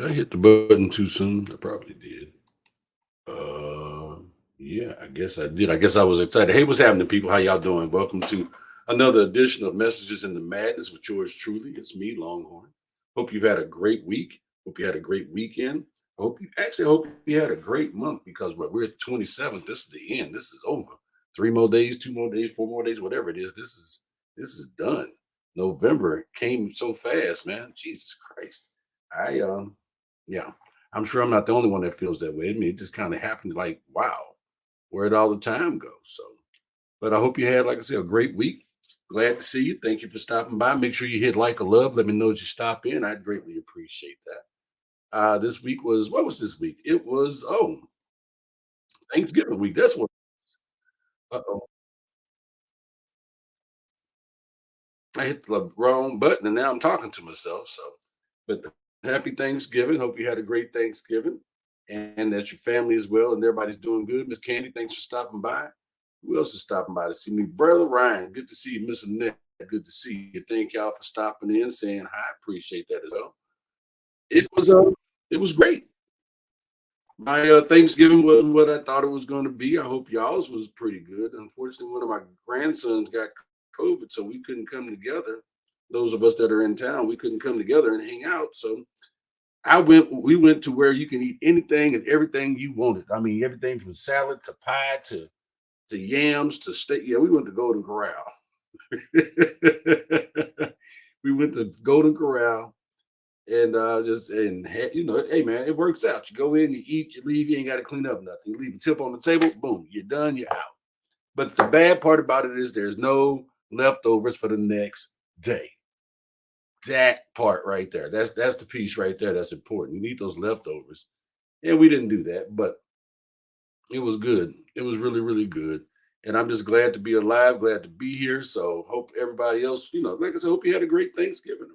I hit the button too soon. I probably did. Uh, yeah, I guess I did. I guess I was excited. Hey, what's happening, people? How y'all doing? Welcome to another edition of Messages in the Madness with yours truly. It's me, Longhorn. Hope you've had a great week. Hope you had a great weekend. Hope you had a great month because we're 27th. This is the end. This is over. 3 more days, 2 more days, 4 more days, whatever it is. This is done. November came so fast, man. Jesus Christ. Yeah. I'm sure I'm not the only one that feels that way. I mean, it just kind of happens like, wow, where'd all the time go? So, but I hope you had, like I said, a great week. Glad to see you. Thank you for stopping by. Make sure you hit like or love. Let me know that you stop in. I'd greatly appreciate that. This week was, what was this week? It was, Thanksgiving week. That's what, uh-oh. I hit the wrong button and now I'm talking to myself. So, but happy Thanksgiving. Hope you had a great Thanksgiving and that your family is well and everybody's doing good. Miss Candy, thanks for stopping by. Who else is stopping by to see me? Brother Ryan, good to see you. Miss Annette, good to see you. Thank y'all for stopping in, saying hi. Appreciate that as well. It was it was great. My Thanksgiving was what I thought it was going to be. I hope y'all's was pretty good. Unfortunately, one of my grandsons got COVID, so we couldn't come together. Those of us that are in town, we couldn't come together and hang out. So we went to where you can eat anything and everything you wanted. I mean, everything from salad to pie to yams to steak. Yeah, we went to Golden Corral. We went to Golden Corral and just and hey man, it works out. You go in, you eat, you leave, you ain't got to clean up nothing. You leave a tip on the table, boom, you're done, you're out. But the bad part about it is there's no leftovers for the next day. That part right there. That's the piece right there that's important. You need those leftovers. And we didn't do that, but it was good. It was really, really good. And I'm just glad to be alive, glad to be here. So hope everybody else, like I said, hope you had a great Thanksgiving. I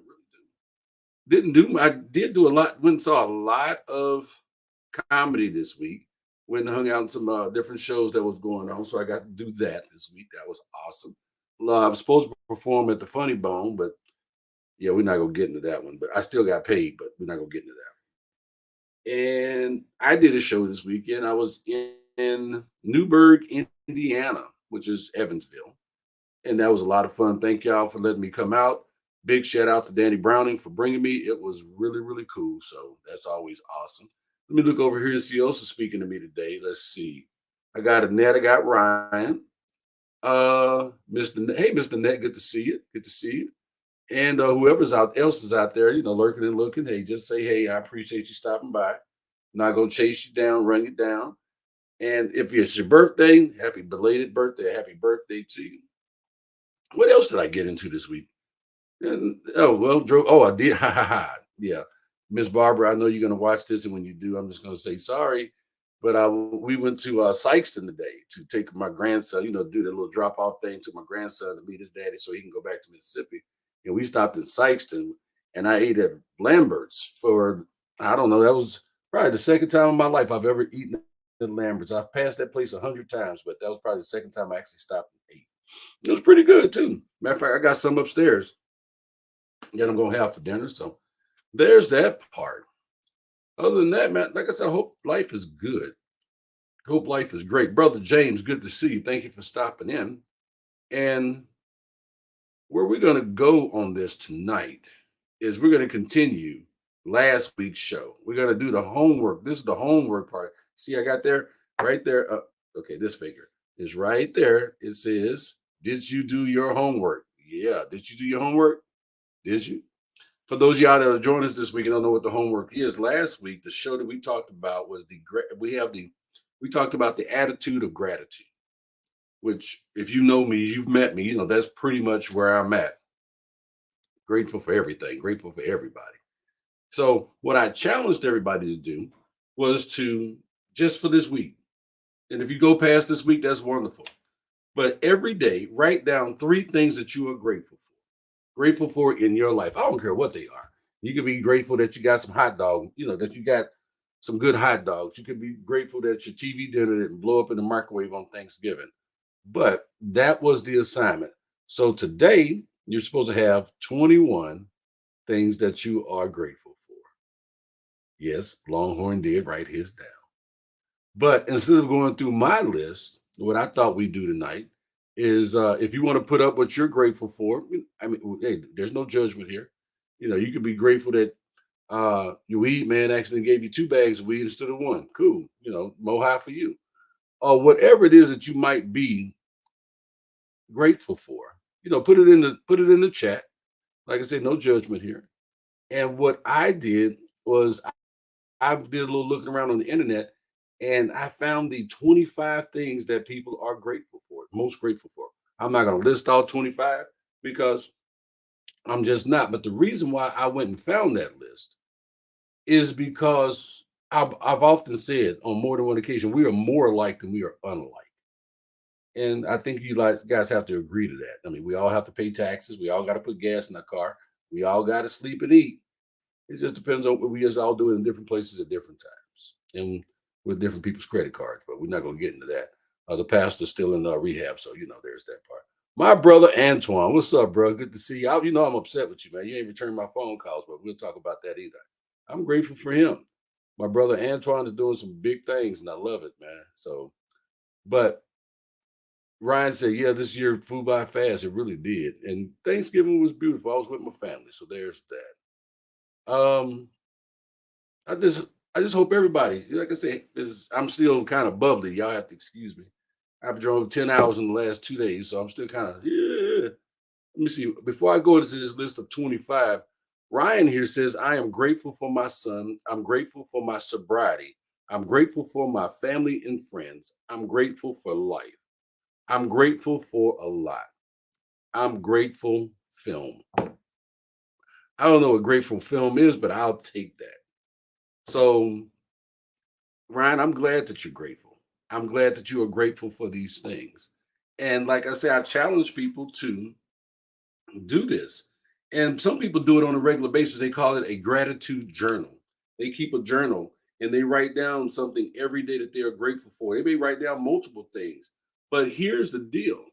really do. I did do a lot, went and saw a lot of comedy this week. Went and hung out in some different shows that was going on. So I got to do that this week. That was awesome. I was supposed to perform at the Funny Bone, but yeah, we're not gonna get into that one. But I still got paid, but we're not gonna get into that. And I did a show this weekend. I was in Newburgh, Indiana, which is Evansville, and that was a lot of fun. Thank y'all for letting me come out. Big shout out to Danny Browning for bringing me. It was really, really cool. So that's always awesome. Let me look over here and see who else is speaking to me today. Let's see. I got Annette. I got Ryan. Hey, Mr. Net, good to see you. Good to see you. And whoever's out else is out there, lurking and looking. Hey, just say hey. I appreciate you stopping by. Not gonna chase you down, run you down. And if it's your birthday, happy belated birthday, happy birthday to you. What else did I get into this week? Oh well, drove. Oh, I did. Ha ha ha. Yeah, Miss Barbara, I know you're gonna watch this, and when you do, I'm just gonna say sorry. But we went to Sykeston today to take my grandson. Do the little drop off thing to my grandson to meet his daddy, so he can go back to Mississippi. And we stopped in Sykeston, and I ate at Lambert's for I don't know. That was probably the second time in my life I've ever eaten at Lambert's. I've passed that place 100 times, but that was probably the second time I actually stopped and ate. It was pretty good too. Matter of fact, I got some upstairs that I'm gonna have for dinner. So there's that part. Other than that, man, like I said, I hope life is good. Hope life is great. Brother James, good to see you. Thank you for stopping in. And where we're gonna go on this tonight is we're gonna continue last week's show. We're gonna do the homework. This is the homework part. See, I got there right there. Okay, this figure is right there. It says, "Did you do your homework?" Yeah. Did you do your homework? Did you? For those of y'all that are joining us this week and don't know what the homework is, last week the show that we talked about was we talked about the attitude of gratitude, which if you know me, you've met me, that's pretty much where I'm at. Grateful for everything, grateful for everybody. So what I challenged everybody to do was to just for this week, and if you go past this week, that's wonderful. But every day, write down three things that you are grateful for in your life. I don't care what they are. You could be grateful that you got some hot dog, that you got some good hot dogs. You could be grateful that your TV dinner didn't blow up in the microwave on Thanksgiving. But that was the assignment. So today, you're supposed to have 21 things that you are grateful for. Yes, Longhorn did write his down. But instead of going through my list, what I thought we'd do tonight is if you want to put up what you're grateful for, I mean, hey, there's no judgment here. You could be grateful that your weed man accidentally gave you two bags of weed instead of one. Cool. Mo high for you. Or whatever it is that you might be grateful for. Put it in the chat. Like I said, no judgment here. And what I did was I did a little looking around on the internet and I found the 25 things that people are grateful for, most grateful for. I'm not going to list all 25 because I'm just not. But the reason why I went and found that list is because I've often said on more than one occasion, we are more alike than we are unlike. And I think guys have to agree to that. I mean, we all have to pay taxes. We all got to put gas in our car. We all got to sleep and eat. It just depends on what we just all do it in different places at different times and with different people's credit cards. But we're not going to get into that. The pastor's still in rehab, so there's that part. My brother Antoine, what's up, bro? Good to see you. I'm upset with you, man. You ain't returned my phone calls, but we'll talk about that either. I'm grateful for him. My brother Antoine is doing some big things, and I love it, man. So, but Ryan said, "Yeah, this year flew by fast. It really did, and Thanksgiving was beautiful. I was with my family, so there's that." I just I just hope everybody, like I said, is I'm still kind of bubbly. Y'all have to excuse me. I've drove 10 hours in the last 2 days, so I'm still kind of yeah. Let me see. Before I go into this list of 25, Ryan here says, I am grateful for my son. I'm grateful for my sobriety. I'm grateful for my family and friends. I'm grateful for life. I'm grateful for a lot. I'm grateful film. I don't know what grateful film is, but I'll take that. So Ryan, I'm glad that you're grateful. I'm glad that you are grateful for these things. And like I said, I challenge people to do this. And some people do it on a regular basis. They call it a gratitude journal. They keep a journal and they write down something every day that they are grateful for. They may write down multiple things. But here's the deal.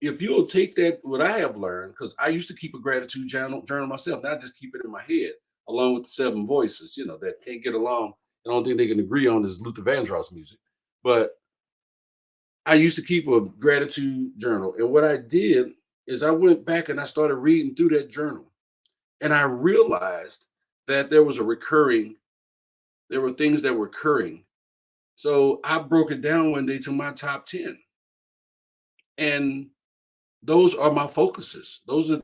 If you'll take that, what I have learned, because I used to keep a gratitude journal myself, now I just keep it in my head, along with the seven voices, that can't get along. I don't think they can agree on is Luther Vandross music. But I used to keep a gratitude journal. And what I did is I went back and I started reading through that journal. And I realized that there were things that were recurring. So I broke it down one day to my top 10. And those are my focuses. Those are the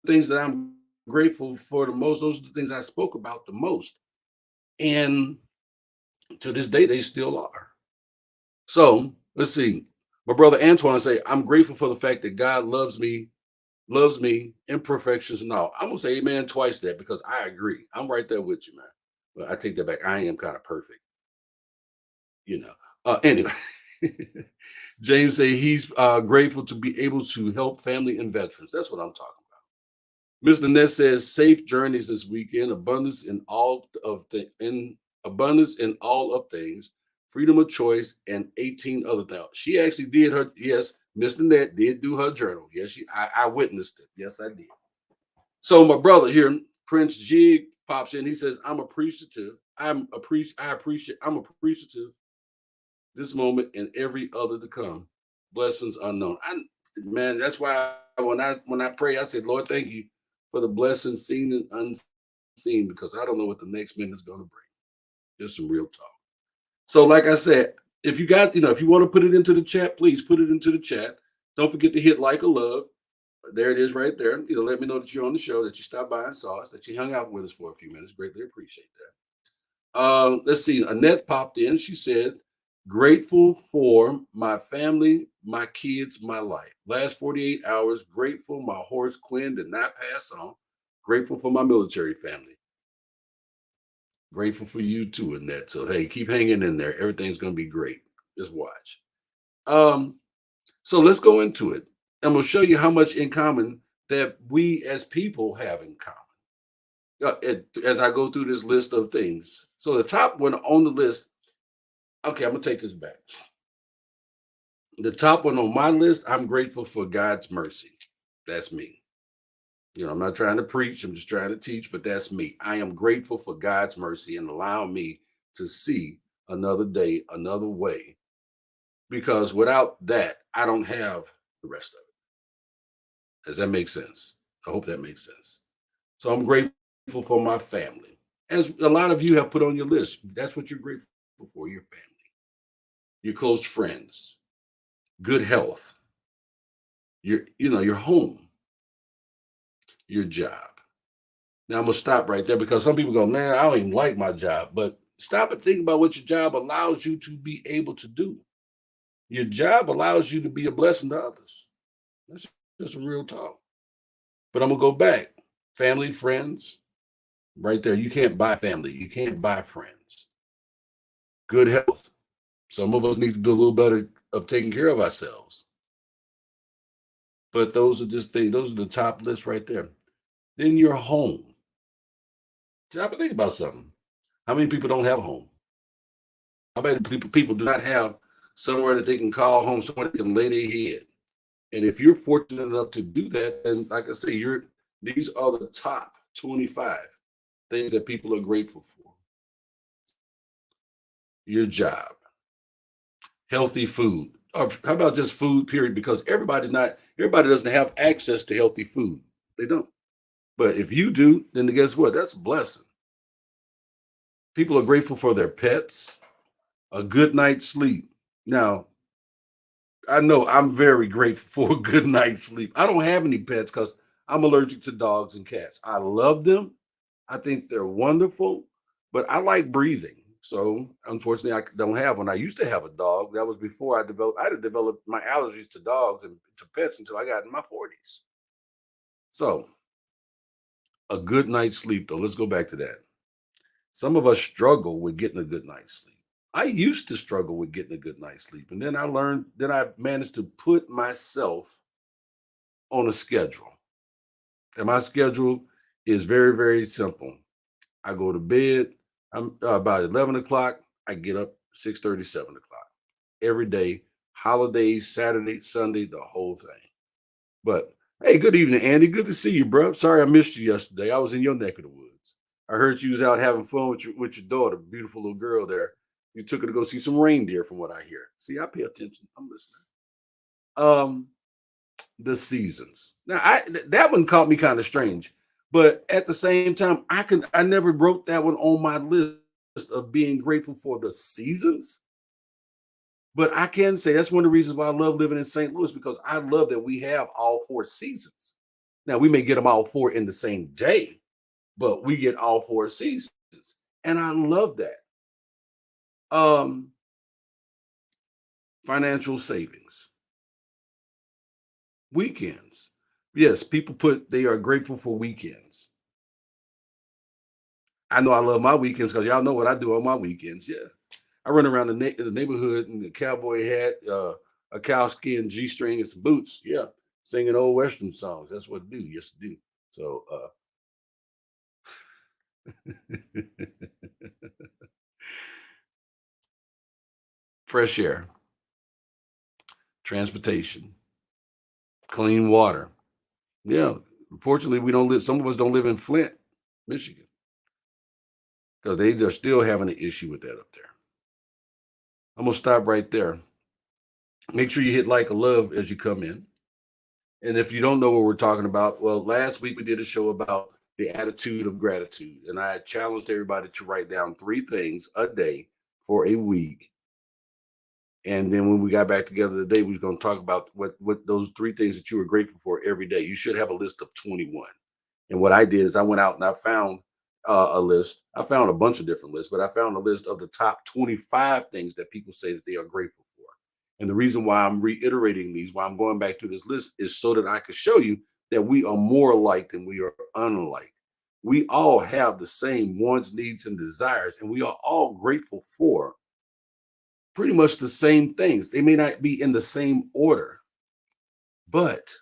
things that I'm grateful for the most. Those are the things I spoke about the most. And to this day, they still are. So let's see. My brother Antoine say, I'm grateful for the fact that God loves me, imperfections and all. I'm gonna say amen twice that because I agree. I'm right there with you, man. But I take that back. I am kind of perfect, you know. Anyway, James say he's grateful to be able to help family and veterans. That's what I'm talking about. Mr. Ness says safe journeys this weekend, abundance in all of things, freedom of choice, and 18 other things. She actually did her yes, Mr. Net did do her journal. Yes, I witnessed it. Yes, I did. So my brother here, Prince Jig, pops in. He says, "I'm appreciative. I'm appreciative this moment and every other to come. Blessings unknown." Man, that's why when I pray, I said, Lord, thank you for the blessings seen and unseen because I don't know what the next minute is going to bring. Just some real talk. So, like I said, if you want to put it into the chat, please put it into the chat. Don't forget to hit like or love. There it is right there. Let me know that you're on the show, that you stopped by and saw us, that you hung out with us for a few minutes. Greatly appreciate that. Let's see. Annette popped in. She said, grateful for my family, my kids, my life. Last 48 hours, grateful my horse Quinn did not pass on. Grateful for my military family. Grateful for you too, Annette. So hey, keep hanging in there. Everything's gonna be great. Just watch. Um, so let's go into it. And we'll show you how much in common that we as people have in common. As I go through this list of things. So the top one on the list, okay, I'm gonna take this back. The top one on my list, I'm grateful for God's mercy. That's me. I'm not trying to preach, I'm just trying to teach, but that's me. I am grateful for God's mercy and allowing me to see another day, another way, because without that, I don't have the rest of it. Does that make sense? I hope that makes sense. So I'm grateful for my family. As a lot of you have put on your list, that's what you're grateful for, your family, your close friends, good health, your home, your job. Now I'm gonna stop right there because some people go, man, I don't even like my job. But stop and think about what your job allows you to be able to do. Your job allows you to be a blessing to others. That's just a real talk. But I'm gonna go back. Family, friends, right there. You can't buy family. You can't buy friends. Good health. Some of us need to do a little better of taking care of ourselves. But those are just things. Those are the top list right there. Then your home. Stop and think about something. How many people don't have a home? How many people do not have somewhere that they can call home, somewhere they can lay their head? And if you're fortunate enough to do that, then like I say, these are the top 25 things that people are grateful for. Your job, healthy food, or how about just food, period? Because everybody doesn't have access to healthy food. They don't. But if you do, then guess what? That's a blessing. People are grateful for their pets, a good night's sleep. Now, I know I'm very grateful for a good night's sleep. I don't have any pets because I'm allergic to dogs and cats. I love them. I think they're wonderful, but I like breathing. So unfortunately, I don't have one. I used to have a dog. That was before I had developed my allergies to dogs and to pets until I got in my 40s. So a good night's sleep, though. Let's go back to that. Some of us struggle with getting a good night's sleep. I used to struggle with getting a good night's sleep. And then I managed to put myself on a schedule. And my schedule is very, very simple. I go to bed. I'm about 11 o'clock. I get up 6:30, 7 o'clock every day, holidays, Saturday, Sunday, the whole thing. But hey, good evening, Andy. Good to see you, bro. Sorry I missed you yesterday. I was in your neck of the woods. I heard you was out having fun with your daughter, beautiful little girl there. You took her to go see some reindeer, from what I hear. See, I pay attention. I'm listening. Um, the seasons. Now, that one caught me kind of strange, but at the same time, I never wrote that one on my list of being grateful for the seasons. But I can say that's one of the reasons why I love living in St. Louis, because I love that we have all four seasons. Now we may get them all four in the same day, but we get all four seasons, and I love that. Um, Financial savings, weekends. Yes, people put they are grateful for weekends. I know I love my weekends because y'all know what I do on my weekends. Yeah, I run around the neighborhood in a cowboy hat, a cowskin G string, and some boots. Yeah, singing old western songs. That's what I do. Used to do. So fresh air, transportation, clean water. Yeah, unfortunately, we don't live. Some of us don't live in Flint, Michigan, because they're still having an issue with that up there. I'm gonna stop right there. Make sure you hit like or love as you come in. And if you don't know what we're talking about, well, last week we did a show about the attitude of gratitude, and I challenged everybody to write down three things a day for a week. And then when we got back together today, we was going to talk about what those three things that you were grateful for every day. You should have a list of 21. And what I did is I went out and I found a list. I found a bunch of different lists, but I found a list of the top 25 things that people say that they are grateful for. And the reason why I'm reiterating these, why I'm going back to this list, is so that I could show you that we are more alike than we are unlike. We all have the same wants, needs, and desires, and we are all grateful for pretty much the same things. They may not be in the same order, but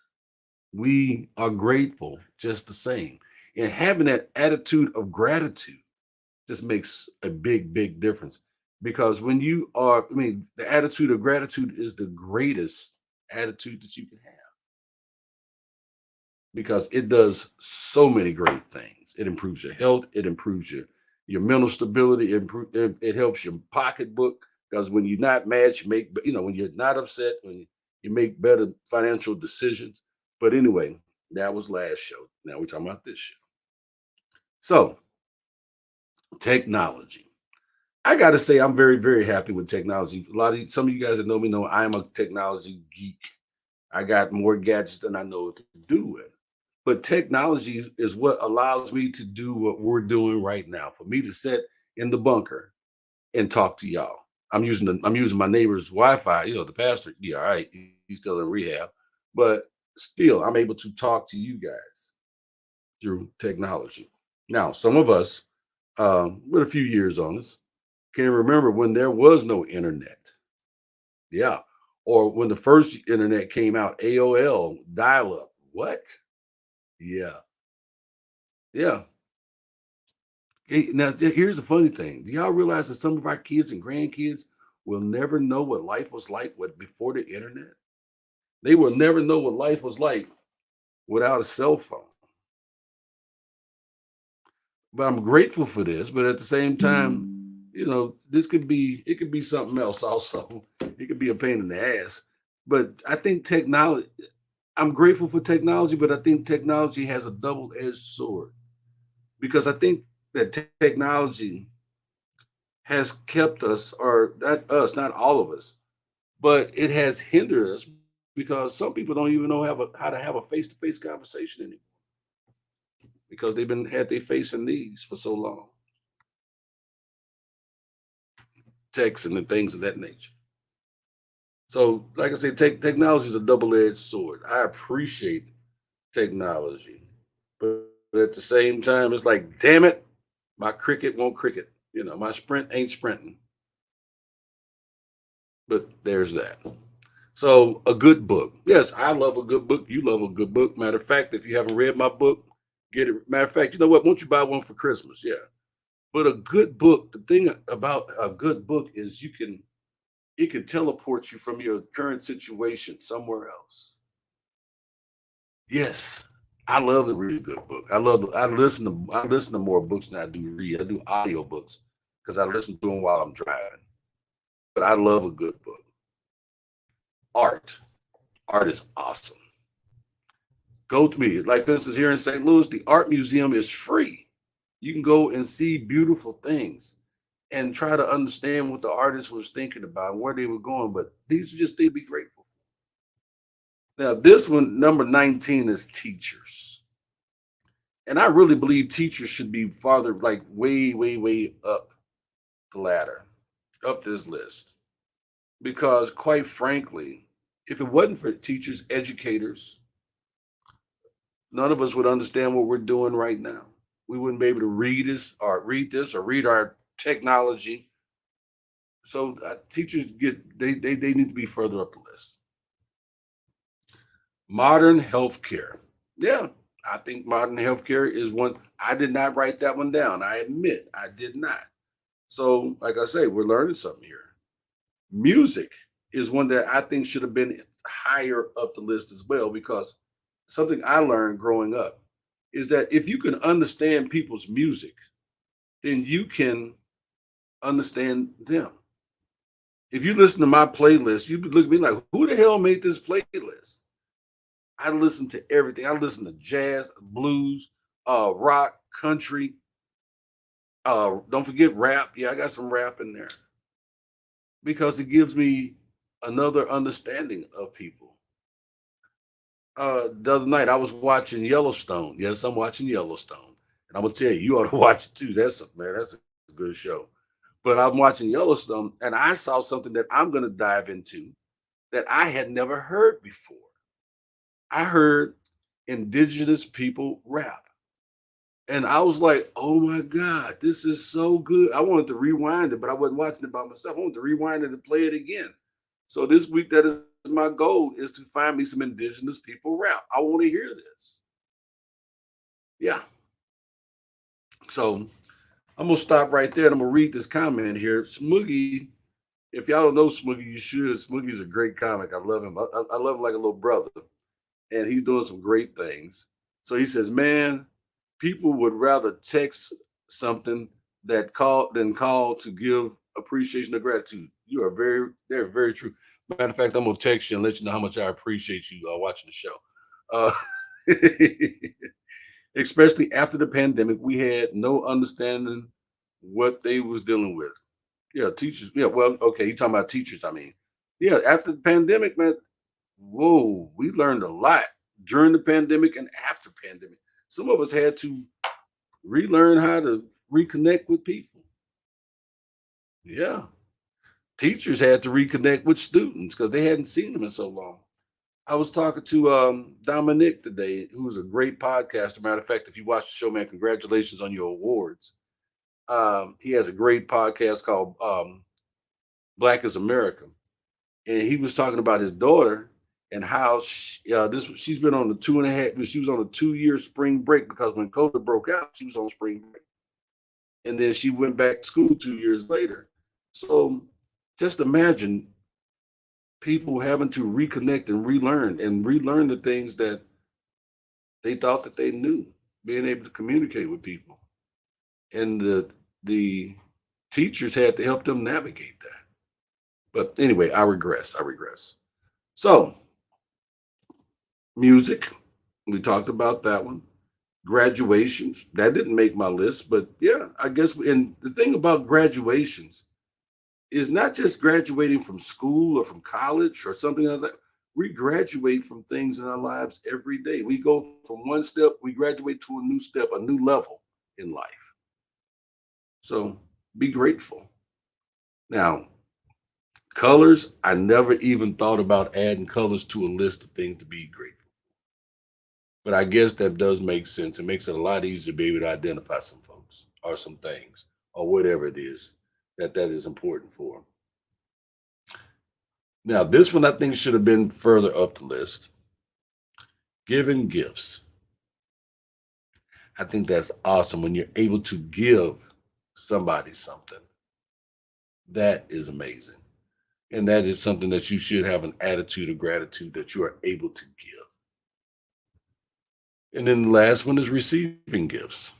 we are grateful just the same. And having that attitude of gratitude just makes a big, big difference. Because when you are, I mean, the attitude of gratitude is the greatest attitude that you can have. because it does so many great things. It improves your health. It improves your mental stability. It helps your pocketbook because when you're not mad, you make when you're not upset, when you make better financial decisions. But anyway, that was last show. Now we're talking about this show. So technology. I got to say, I'm very, very happy with technology. Some of you guys that know me know I'm a technology geek. I got more gadgets than I know what to do with. But technology is what allows me to do what we're doing right now. For me to sit in the bunker and talk to y'all. I'm using my neighbor's Wi-Fi. The pastor, yeah, all right, he's still in rehab, but still, I'm able to talk to you guys through technology. Now, some of us, with a few years on us, can remember when there was no internet. Yeah. Or when the first internet came out, AOL, dial up. What? Yeah. Yeah. Hey, now, here's the funny thing. Do y'all realize that some of our kids and grandkids will never know what life was like before the internet? They will never know what life was like without a cell phone. But I'm grateful for this. But at the same time, it could be something else also. It could be a pain in the ass. But I think I'm grateful for technology, but I think technology has a double-edged sword because I think that technology has kept us, or not us, not all of us, but it has hindered us because some people don't even know how to have a face-to-face conversation anymore because they've been had their face in these for so long, texts and things of that nature. So, like I said, technology is a double-edged sword. I appreciate technology, but at the same time, it's like, damn it, my cricket won't cricket. My sprint ain't sprinting. But there's that. So, a good book. Yes, I love a good book. You love a good book. Matter of fact, if you haven't read my book, get it. Matter of fact, you know what? Won't you buy one for Christmas? Yeah. But a good book, the thing about a good book is it can teleport you from your current situation somewhere else. Yes. I love to read a good book. I listen to more books than I do read. I do audio books because I listen to them while I'm driving. But I love a good book. Art. Art is awesome. Go to me. Like for instance, here in St. Louis, the art museum is free. You can go and see beautiful things and try to understand what the artist was thinking about and where they were going. But these are just things to be grateful for. Now, this one, number 19, is teachers. And I really believe teachers should be farther, like way, way, way up the ladder, up this list. Because quite frankly, if it wasn't for teachers, educators, none of us would understand what we're doing right now. We wouldn't be able to read our technology. So teachers they need to be further up the list. Modern healthcare. Yeah, I think modern healthcare is one. I did not write that one down. I admit I did not. So, like I say, we're learning something here. Music is one that I think should have been higher up the list as well because something I learned growing up is that if you can understand people's music, then you can understand them. If you listen to my playlist, you'd look at me like, who the hell made this playlist? I listen to everything. I listen to jazz, blues, rock, country. Don't forget rap. Yeah, I got some rap in there because it gives me another understanding of people. The other night I was watching Yellowstone. Yes, I'm watching Yellowstone, and I'm gonna tell you, you ought to watch it too. That's a good show. But I'm watching Yellowstone, and I saw something that I'm gonna dive into that I had never heard before. I heard indigenous people rap. And I was like, oh my God, this is so good. I wanted to rewind it, but I wasn't watching it by myself. I wanted to rewind it and play it again. So this week, that is my goal, is to find me some indigenous people rap. I want to hear this. Yeah. So I'm gonna stop right there and I'm gonna read this comment here. Smoogie, if y'all don't know Smoogie, you should. Smoogie's a great comic. I love him. I love him like a little brother, and he's doing some great things. So he says, man, people would rather text something that call than call to give appreciation or gratitude. They're very true. Matter of fact, I'm gonna text you and let you know how much I appreciate you watching the show. Uh, especially after the pandemic, we had no understanding what they was dealing with. Yeah, teachers. Yeah, well, okay, you talking about teachers? I mean, yeah, after the pandemic, man, whoa, we learned a lot during the pandemic and after pandemic. Some of us had to relearn how to reconnect with people. Yeah, teachers had to reconnect with students because they hadn't seen them in so long. I was talking to Dominic today, who's a great podcaster. Matter of fact, if you watch the show, man, congratulations on your awards. He has a great podcast called Black is America, and he was talking about his daughter and how she's been on the 2.5. She was on a 2 year spring break because when COVID broke out, she was on spring break, and then she went back to school 2 years later. So just imagine people having to reconnect and relearn the things that they thought that they knew, being able to communicate with people, and the teachers had to help them navigate that. But anyway, I regress. I regress. So music, we talked about that one. Graduations, that didn't make my list, but yeah, I guess. And the thing about graduations is not just graduating from school or from college or something like that. We graduate from things in our lives every day. We go from one step, we graduate to a new step, a new level in life. So be grateful. Now, colors, I never even thought about adding colors to a list of things to be grateful. But I guess that does make sense. It makes it a lot easier to be able to identify some folks or some things or whatever it is that is important for 'em. Now, this one I think should have been further up the list. Giving gifts. I think that's awesome when you're able to give somebody something. That is amazing. And that is something that you should have an attitude of gratitude that you are able to give. And then the last one is receiving gifts.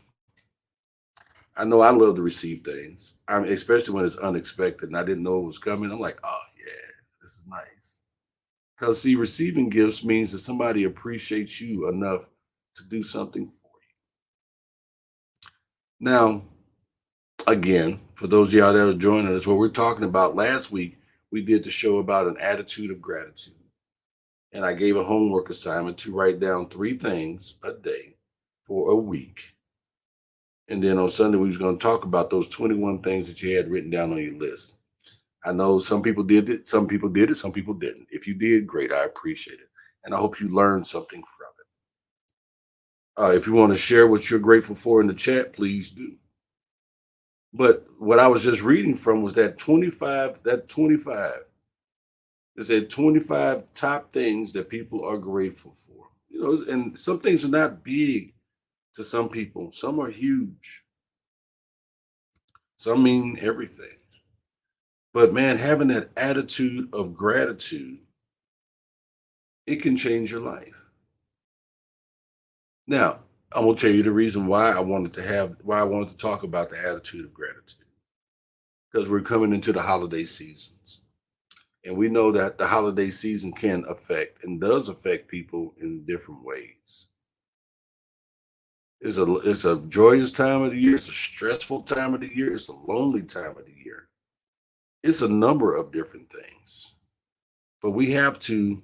I know I love to receive things. I mean, especially when it's unexpected and I didn't know it was coming. I'm like, oh yeah, this is nice. Because see, receiving gifts means that somebody appreciates you enough to do something for you. Now, again, for those of y'all that are joining us, what we're talking about last week, we did the show about an attitude of gratitude. And I gave a homework assignment to write down 3 things a day for a week. And then on Sunday, we was going to talk about those 21 things that you had written down on your list. I know some people did it, some people did it, some people didn't. If you did, great, I appreciate it. And I hope you learned something from it. If you want to share what you're grateful for in the chat, please do. But what I was just reading from was that 25, it said 25 top things that people are grateful for. You know, and some things are not big to some people, some are huge, some mean everything. But man, having that attitude of gratitude, it can change your life. Now, I'm gonna tell you the reason why I wanted to talk about the attitude of gratitude. Because we're coming into the holiday seasons. And we know that the holiday season can affect and does affect people in different ways. It's a joyous time of the year, it's a stressful time of the year, it's a lonely time of the year. It's a number of different things. But we have to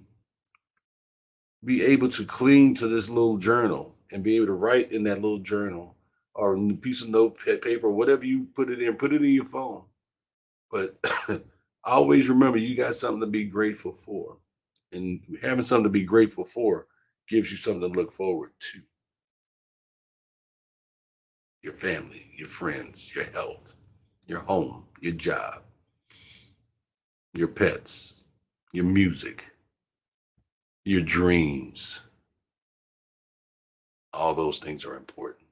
be able to cling to this little journal and be able to write in that little journal or in a piece of paper, whatever you put it in your phone. But always remember you got something to be grateful for. And having something to be grateful for gives you something to look forward to. Your family, your friends, your health, your home, your job, your pets, your music, your dreams. All those things are important.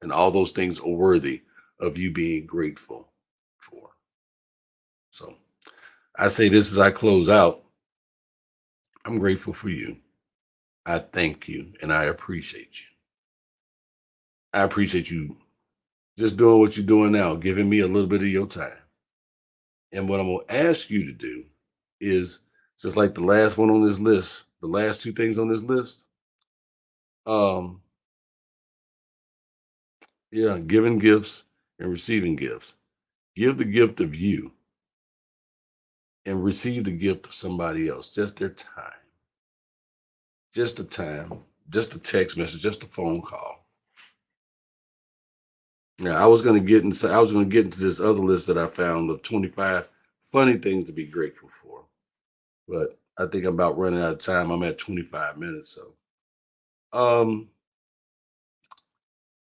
And all those things are worthy of you being grateful for. So I say this as I close out. I'm grateful for you. I thank you and I appreciate you. I appreciate you just doing what you're doing now, giving me a little bit of your time. And what I'm going to ask you to do is just like the last one on this list, the last two things on this list. Um, yeah, giving gifts and receiving gifts. Give the gift of you and receive the gift of somebody else, just their time, just the time, just a text message, just a phone call. Now, I was gonna get into this other list that I found of 25 funny things to be grateful for, but I think I'm about running out of time. I'm at 25 minutes, so um,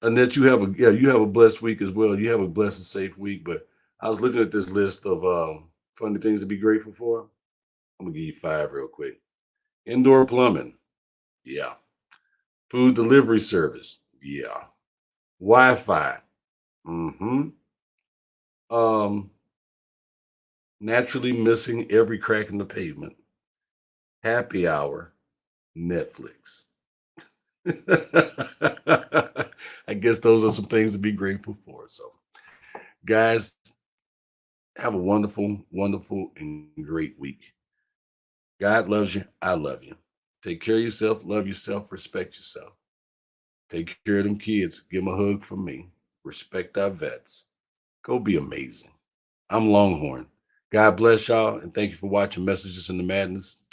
Annette, you have a blessed week as well. You have a blessed and safe week. But I was looking at this list of funny things to be grateful for. I'm gonna give you five real quick. Indoor plumbing, yeah. Food delivery service, yeah. Wi-Fi, mm-hmm. Um, naturally missing every crack in the pavement. Happy hour, Netflix. I guess those are some things to be grateful for. So, guys, have a wonderful, wonderful, and great week. God loves you. I love you. Take care of yourself. Love yourself. Respect yourself. Take care of them kids. Give them a hug from me. Respect our vets. Go be amazing. I'm Longhorn. God bless y'all, and thank you for watching Messages in the Madness.